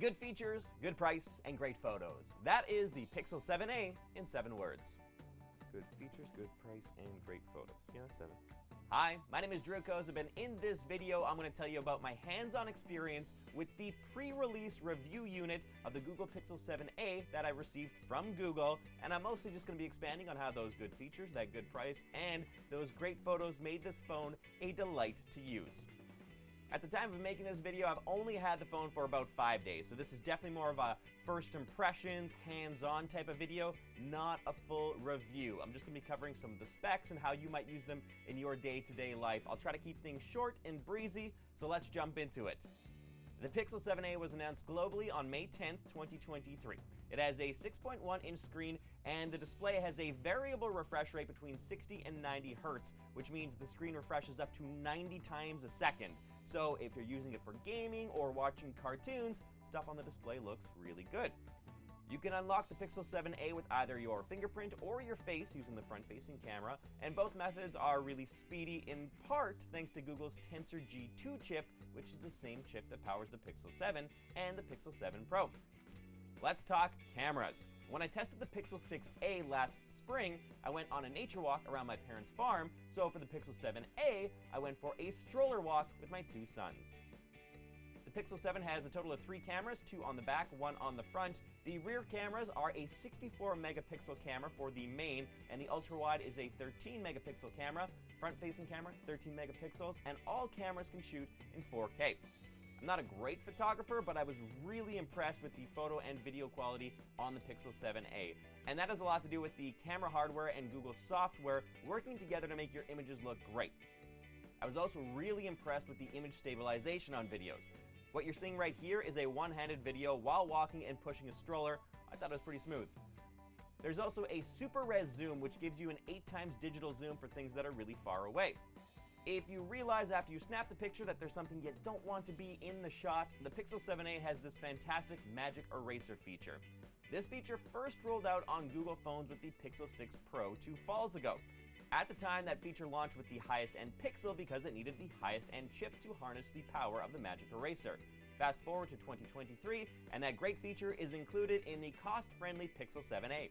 Good features, good price, and great photos. That is the Pixel 7a in 7 words. Good features, good price, and great photos. Yeah, that's 7. Hi, my name is Kozub, and in this video, I'm going to tell you about my hands-on experience with the pre-release review unit of the Google Pixel 7a that I received from Google, and I'm mostly just going to be expanding on how those good features, that good price, and those great photos made this phone a delight to use. At the time of making this video, I've only had the phone for about 5 days, so this is definitely more of a first impressions, hands-on type of video, not a full review. I'm just going to be covering some of the specs and how you might use them in your day-to-day life. I'll try to keep things short and breezy, so let's jump into it. The Pixel 7a was announced globally on May 10th, 2023. It has a 6.1-inch screen, and the display has a variable refresh rate between 60 and 90 Hz, which means the screen refreshes up to 90 times a second. So if you're using it for gaming or watching cartoons, stuff on the display looks really good. You can unlock the Pixel 7a with either your fingerprint or your face using the front-facing camera, and both methods are really speedy, in part thanks to Google's Tensor G2 chip, which is the same chip that powers the Pixel 7 and the Pixel 7 Pro. Let's talk cameras. When I tested the Pixel 6a last spring, I went on a nature walk around my parents' farm, so for the Pixel 7a, I went for a stroller walk with my 2 sons. The Pixel 7 has a total of 3 cameras, 2 on the back, 1 on the front. The rear cameras are a 64 megapixel camera for the main, and the ultra-wide is a 13 megapixel camera, front-facing camera, 13 megapixels, and all cameras can shoot in 4K. I'm not a great photographer, but I was really impressed with the photo and video quality on the Pixel 7a. And that has a lot to do with the camera hardware and Google software working together to make your images look great. I was also really impressed with the image stabilization on videos. What you're seeing right here is a one-handed video while walking and pushing a stroller. I thought it was pretty smooth. There's also a super res zoom, which gives you an 8x digital zoom for things that are really far away. If you realize after you snap the picture that there's something you don't want to be in the shot, the Pixel 7a has this fantastic magic eraser feature. This feature first rolled out on Google phones with the Pixel 6 Pro 2 falls ago. At the time, that feature launched with the highest-end Pixel because it needed the highest-end chip to harness the power of the magic eraser. Fast forward to 2023, and that great feature is included in the cost-friendly Pixel 7a.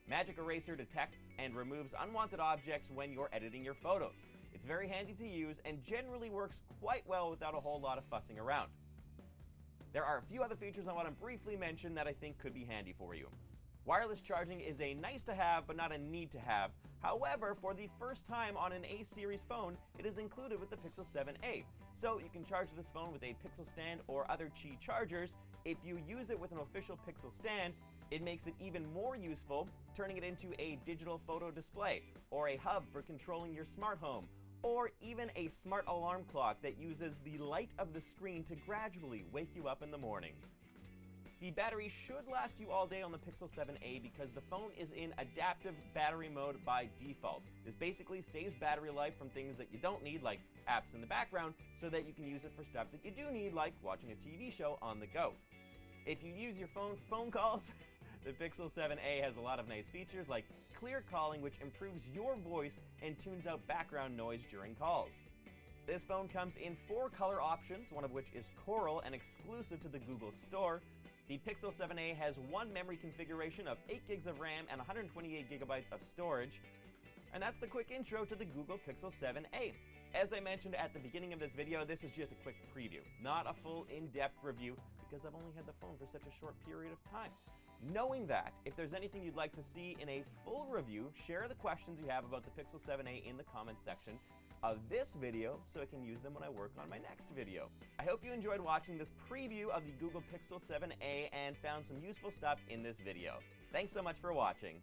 Magic Eraser detects and removes unwanted objects when you're editing your photos. It's very handy to use and generally works quite well without a whole lot of fussing around. There are a few other features I want to briefly mention that I think could be handy for you. Wireless charging is a nice to have, but not a need to have. However, for the first time on an A-series phone, it is included with the Pixel 7a. So you can charge this phone with a Pixel stand or other Qi chargers. If you use it with an official Pixel stand, it makes it even more useful, turning it into a digital photo display, or a hub for controlling your smart home, or even a smart alarm clock that uses the light of the screen to gradually wake you up in the morning. The battery should last you all day on the Pixel 7a because the phone is in adaptive battery mode by default. This basically saves battery life from things that you don't need, like apps in the background, so that you can use it for stuff that you do need, like watching a TV show on the go. If you use your phone for phone calls, the Pixel 7a has a lot of nice features like clear calling, which improves your voice and tunes out background noise during calls. This phone comes in 4 color options, one of which is coral and exclusive to the Google Store. The Pixel 7a has 1 memory configuration of 8 gigs of RAM and 128 gigabytes of storage. And that's the quick intro to the Google Pixel 7a. As I mentioned at the beginning of this video, this is just a quick preview, not a full in-depth review because I've only had the phone for such a short period of time. Knowing that, if there's anything you'd like to see in a full review, share the questions you have about the Pixel 7a in the comments section of this video so I can use them when I work on my next video. I hope you enjoyed watching this preview of the Google Pixel 7a and found some useful stuff in this video. Thanks so much for watching.